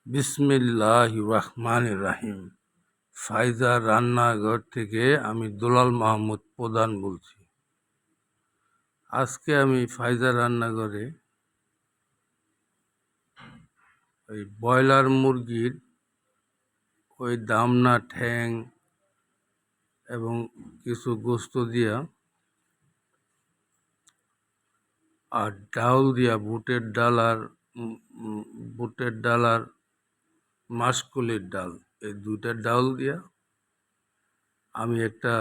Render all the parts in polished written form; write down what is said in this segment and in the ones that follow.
বিসমিল্লাহির রহমানির রহিম। ফাইজার রান্নাঘর থেকে আমি দুলাল মাহমুদ প্রধান বলছি। আজকে আমি ফাইজার রান্নাঘরে ওই ব্রয়লার মুরগির ওই দামনা ঠ্যাং এবং কিছু গোস্ত দিয়া আর ডাউল দিয়া বুটের ডাল আর মাসকলির ডাল, এই দুইটা ডাউল দিয়া আমি একটা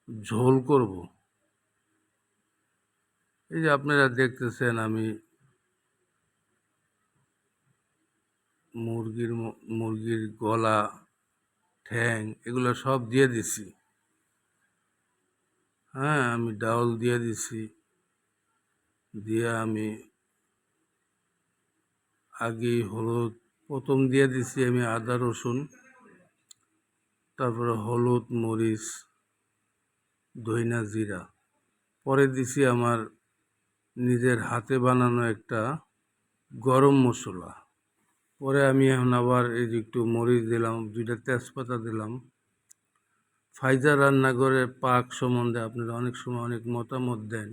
ঝোল করব। এই যে আপনারা দেখতেছেন আমি মুরগির গলা, ঠ্যাং এগুলো সব দিয়ে দিছি। হ্যাঁ, আমি ডাউল দিয়ে দিছি। দিয়ে আমি আগেই হলুদ প্রথম দিয়ে দিছি আমি আদা রসুন, তারপরে হলুদ মরিচ ধইনা জিরা, পরে দিছি আমার নিজের হাতে বানানো একটা গরম মশলা। পরে আমি এখন আবার এই যে একটু মরিচ দিলাম, দুইটা তেজপাতা দিলাম। ফাইজার রান্নাঘরের পাক সম্বন্ধে আপনারা অনেক সময় অনেক মতামত দেন,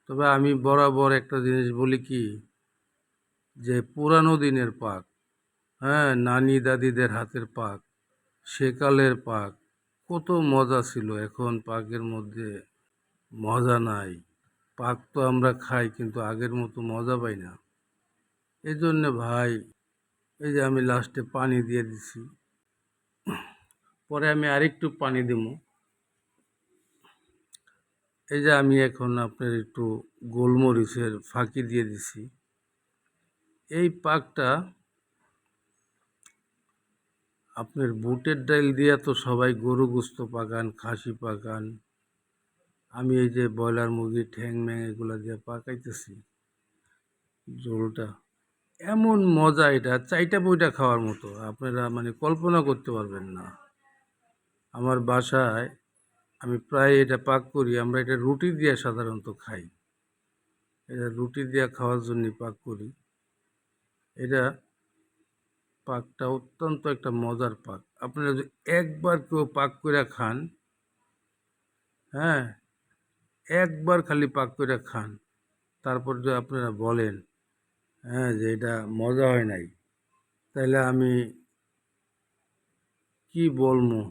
তবে আমি বরাবর একটা জিনিস বলি কি, যে পুরানো দিনের পাক, হ্যাঁ, নানি দাদিদের হাতের পাক, সেকালের পাক কত মজা ছিল। এখন পাকের মধ্যে মজা নাই। পাক তো আমরা খাই কিন্তু আগের মতো মজা পাই না। এই জন্যে ভাই, এই যে আমি লাস্টে পানি দিয়ে দিছি, পরে আমি আরেকটু পানি দিব। এই যে আমি এখন আপনার একটু গোলমরিচের ফাঁকি দিয়ে দিছি। এই পাকটা আপনার বুটের ডাল দিয়ে তো সবাই গরু গোস্ত পাকান, খাসি পাকান, আমি এই যে ব্রয়লার মুরগির ঠ্যাং ম্যাং এগুলো দিয়ে পাকাইতেছি ঝোলটা। এমন মজা, এটা চাইটা বইটা খাওয়ার মতো, আপনারা মানে কল্পনা করতে পারবেন না। আমার বাসায় আমি প্রায় এটা পাক করি, আমরা এটা রুটি দিয়ে সাধারণত খাই। এটা রুটি দিয়ে খাওয়ার জন্য পাক করি। এটা পাকটা অত্যন্ত একটা মজার পাক। আপনারা যদি একবার কেউ পাক করে খান, হ্যাঁ, একবার খালি পাক করে খান, তারপর যদি আপনারা বলেন হ্যাঁ যে এটা মজা হয় নাই, তাহলে আমি কি বলবো।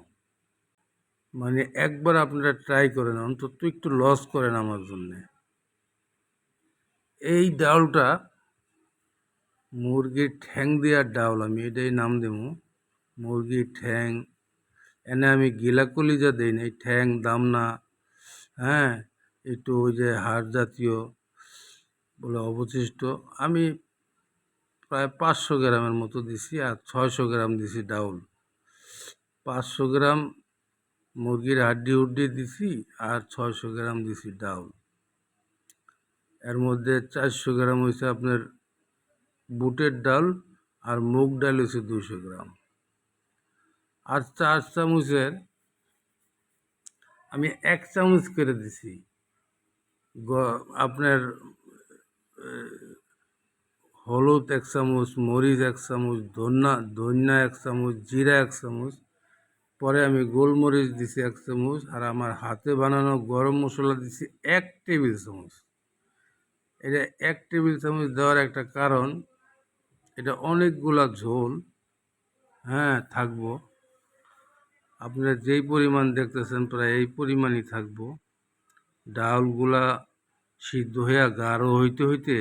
মানে একবার আপনারা ট্রাই করেন, অন্তত একটু লস করেন আমার জন্যে। এই ডাউলটা মুরগির ঠ্যাং দেওয়ার ডাউল, আমি এটাই নাম দেব মুরগির ঠ্যাং। এনে আমি গিলা কলিজা দিই না, এই ঠ্যাং দামনা, হ্যাঁ, একটু ওই যে হাড় জাতীয় বলে অবশিষ্ট, আমি প্রায় 500 গ্রামের মতো দিছি, আর 600 গ্রাম দিছি ডাউল। 500 গ্রাম মুরগির হাড্ডি দিছি, আর 600 গ্রাম দিছি ডাউল। এর মধ্যে 400 গ্রাম হয়েছে আপনার বুটের ডাল, আর মুগ ডাল হয়েছে 200 গ্রাম। আর 4 চামচের আমি 1 চামচ করে দিছি আপনার হলুদ 1 চামচ, মরিচ 1 চামচ, ধন্যা 1 চামচ, জিরা 1 চামচ, পরে আমি গোলমরিচ দিছি 1 চামচ, আর আমার হাতে বানানো গরম মশলা দিছি 1 টেবিল চামচ। এটা 1 টেবিল চামচ দেওয়ার একটা কারণ, এটা অনেকগুলা ঝোল, হ্যাঁ, থাকবো। আপনারা যেই পরিমাণ দেখতেছেন প্রায় এই পরিমাণই থাকবো। ডাউলগুলা সিদ্ধ হইয়া গাঢ় হইতে হইতে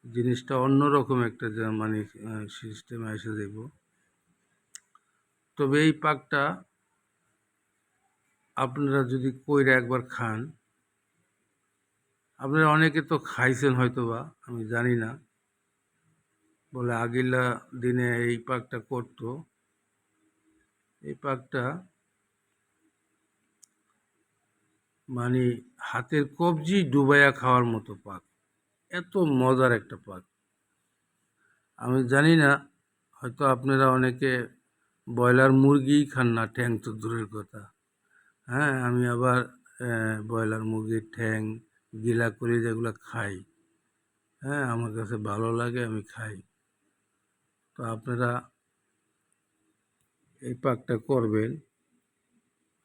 জিনিসটা অন্যরকম একটা মানে সিস্টেমে এসে যাব। তবে এই পাকটা আপনারা যদি কইরা একবার খান, আপনারা অনেকে তো খাইছেন হয়তোবা, আমি জানি না, বলে আগিলা দিনে এই পাকটা করতো। এই পাকটা মানে হাতের কবজি ডুবাইয়া খাওয়ার মতো পাক, এত মজার একটা পাক। আমি জানি না, হয়তো আপনারা অনেকে ব্রয়লার মুরগিই খান না, ঠ্যাং তো দূরের কথা। হ্যাঁ, আমি আবার ব্রয়লার মুরগির ঠ্যাং, গিলা কলি যেগুলো খাই, হ্যাঁ, আমার কাছে ভালো লাগে, আমি খাই। তো আপনারা এই পাকটা করবেন।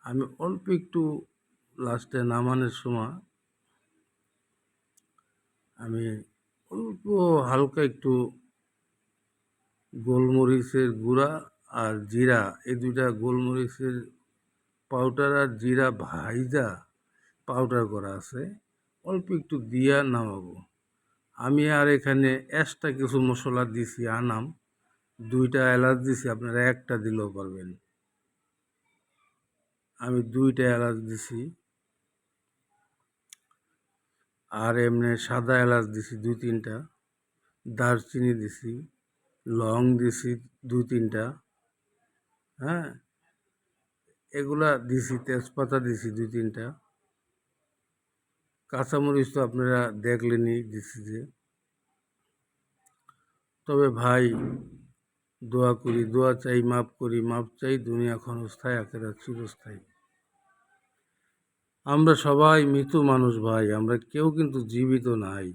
আমি অল্প একটু লাস্টে নামানোর সময় আমি অল্প হালকা একটু গোলমরিচের গুঁড়া আর জিরা, এই দুইটা গোলমরিচের পাউডার আর জিরা ভাইজা পাউডার করা আছে, অল্প একটু দিয়া নামাবো। আমি আর এখানে এক্সট্রা কিছু মশলা দিছি আনাম, 2টা এলাচ দিছি, আপনারা একটা দিলেও পারবেন। আমি 2টা এলাচ দিছি, আর এমনি সাদা এলাচ দিছি 2-3টা, দারচিনি দিছি, লং দিছি 2-3টা, হ্যাঁ, এগুলা দিছি, তেজপাতা দিছি 2-3টা, কাঁচামরিচ তো আপনারা দেখলেনই দিছি যে। তবে ভাই দোয়া করি, দোয়া চাই, মাপ করি, মাপ চাই, দুনিয়া ক্ষণস্থায়ী, আখিরাত চিরস্থায়ী। আমরা সবাই মৃত মানুষ ভাই, আমরা কেউ কিন্তু জীবিত নাই।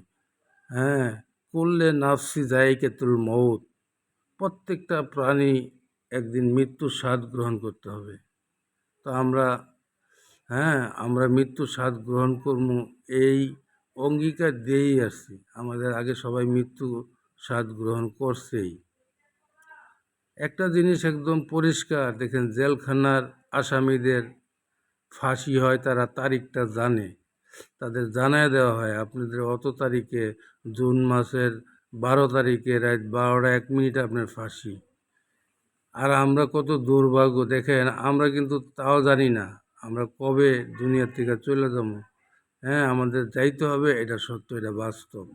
হ্যাঁ, কুল্লে নাফসি যায়িকাতুল মউত, প্রত্যেকটা প্রাণী একদিন মৃত্যুর স্বাদ গ্রহণ করতে হবে। তো আমরা মৃত্যুর স্বাদ গ্রহণ করব, এই অঙ্গীকার দিয়েই আসছি। আমাদের আগে সবাই মৃত্যু স্বাদ গ্রহণ করছেই। একটা জিনিস একদম পরিষ্কার, দেখেন জেলখানার আসামিদের ফাঁসি হয়, তারা তারিখটা জানে, তাদের জানায় দেওয়া হয় আপনাদের অত তারিখে, জুন মাসের 12 তারিখে রাত 12টা 1 মিনিটে আপনার ফাঁসি। আর আমরা কত দুর্ভাগ্য, দেখেন আমরা কিন্তু তাও জানি না আমরা কবে দুনিয়ার থেকে চলে যাবো। হ্যাঁ, আমাদের যাইতে হবে, এটা সত্য, এটা বাস্তব,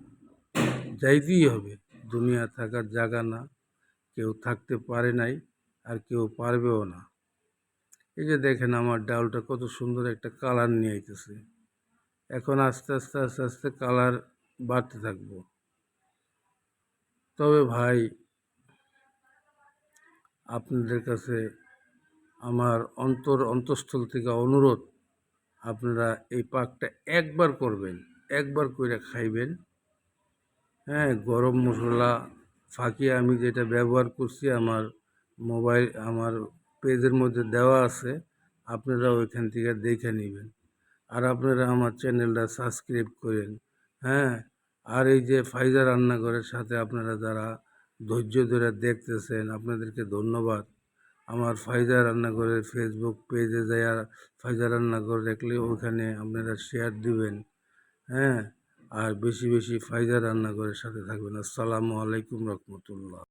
যাইতেই হবে। দুনিয়া থাকার জায়গা না, কেউ থাকতে পারে নাই, আর কেউ পারবেও না। এই যে দেখেন আমার ডাউলটা কত সুন্দর একটা কালার নিয়ে আইতেছে। এখন আস্তে আস্তে আস্তে আস্তে কালার বাড়তে থাকবো। তবে ভাই আপনাদের কাছে আমার অন্তঃস্থল থেকে অনুরোধ, আপনারা এই পাকটা একবার করবেন, একবার কইরা খাইবেন। হ্যাঁ, গরম মশলা ফাঁকি আমি যেটা ব্যবহার করছি আমার পেজের মধ্যে দেওয়া আছে, আপনারা ওইখান থেকে দেখে নেবেন। আর আপনারা আমার চ্যানেলটা সাবস্ক্রাইব করেন। হ্যাঁ, আর এই যে ফাইজা রান্নাঘরের সাথে আপনারা যারা ধৈর্য ধরে দেখতেছেন, আপনাদেরকে ধন্যবাদ। আমার ফাইজা রান্নাঘরের ফেসবুক পেজে যাইয়া ফাইজা রান্নাঘর দেখলে ওখানে আপনারা শেয়ার দিবেন। হ্যাঁ, আর বেশি বেশি ফাইজা রান্নাঘরের সাথে থাকবেন। আসসালামু আলাইকুম রহমতুল্লাহ।